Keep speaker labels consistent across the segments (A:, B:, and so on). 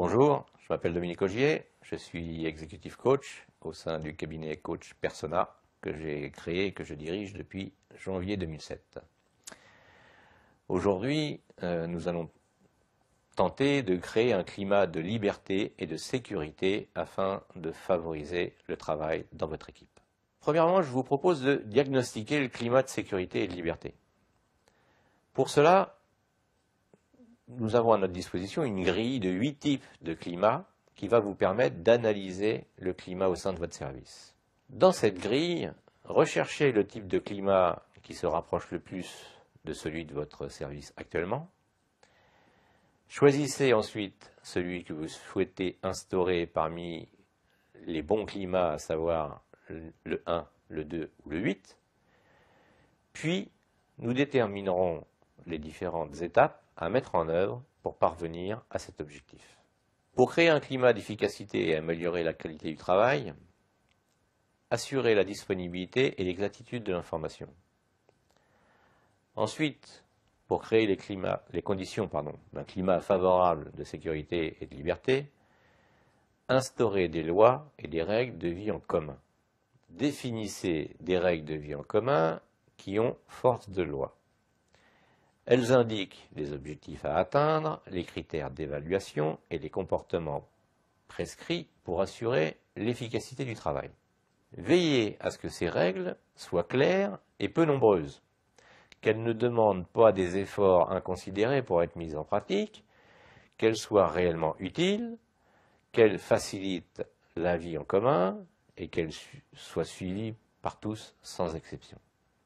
A: Bonjour, je m'appelle Dominique Augier, je suis executive coach au sein du cabinet coach Persona que j'ai créé et que je dirige depuis janvier 2007. Aujourd'hui, nous allons tenter de créer un climat de liberté et de sécurité afin de favoriser le travail dans votre équipe. Premièrement, je vous propose de diagnostiquer le climat de sécurité et de liberté. Pour cela, nous avons à notre disposition une grille de 8 types de climat qui va vous permettre d'analyser le climat au sein de votre service. Dans cette grille, recherchez le type de climat qui se rapproche le plus de celui de votre service actuellement. Choisissez ensuite celui que vous souhaitez instaurer parmi les bons climats, à savoir le 1, le 2 ou le 8. Puis, nous déterminerons les différentes étapes à mettre en œuvre pour parvenir à cet objectif. Pour créer un climat d'efficacité et améliorer la qualité du travail, assurez la disponibilité et l'exactitude de l'information. Ensuite, pour créer les conditions d'un climat favorable de sécurité et de liberté, instaurez des lois et des règles de vie en commun. Définissez des règles de vie en commun qui ont force de loi. Elles indiquent les objectifs à atteindre, les critères d'évaluation et les comportements prescrits pour assurer l'efficacité du travail. Veillez à ce que ces règles soient claires et peu nombreuses, qu'elles ne demandent pas des efforts inconsidérés pour être mises en pratique, qu'elles soient réellement utiles, qu'elles facilitent la vie en commun et qu'elles soient suivies par tous sans exception.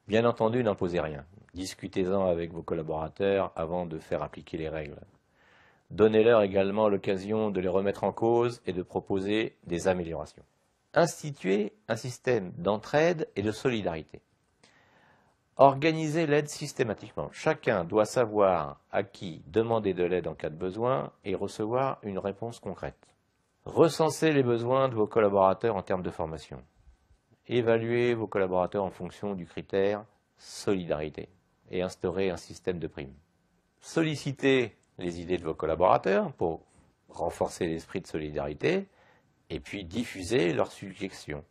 A: Bien entendu, n'imposez rien. Discutez-en avec vos collaborateurs avant de faire appliquer les règles. Donnez-leur également l'occasion de les remettre en cause et de proposer des améliorations. Instituez un système d'entraide et de solidarité. Organisez l'aide systématiquement. Chacun doit savoir à qui demander de l'aide en cas de besoin et recevoir une réponse concrète. Recensez les besoins de vos collaborateurs en termes de formation. Évaluez vos collaborateurs en fonction du critère solidarité et instaurez un système de primes. Sollicitez les idées de vos collaborateurs pour renforcer l'esprit de solidarité et puis diffusez leurs suggestions.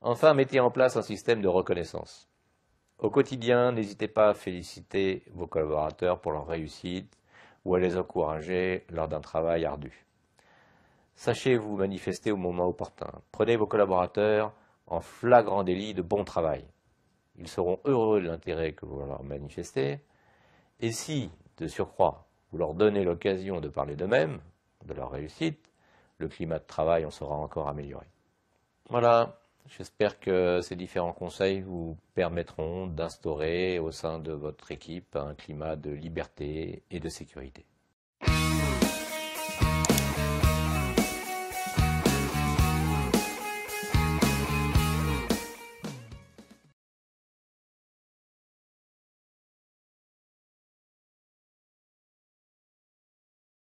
A: Enfin, mettez en place un système de reconnaissance. Au quotidien, n'hésitez pas à féliciter vos collaborateurs pour leur réussite ou à les encourager lors d'un travail ardu. Sachez vous manifester au moment opportun. Prenez vos collaborateurs en flagrant délit de bon travail. Ils seront heureux de l'intérêt que vous leur manifestez. Et si, de surcroît, vous leur donnez l'occasion de parler d'eux-mêmes, de leur réussite, le climat de travail en sera encore amélioré. Voilà, j'espère que ces différents conseils vous permettront d'instaurer au sein de votre équipe un climat de liberté et de sécurité.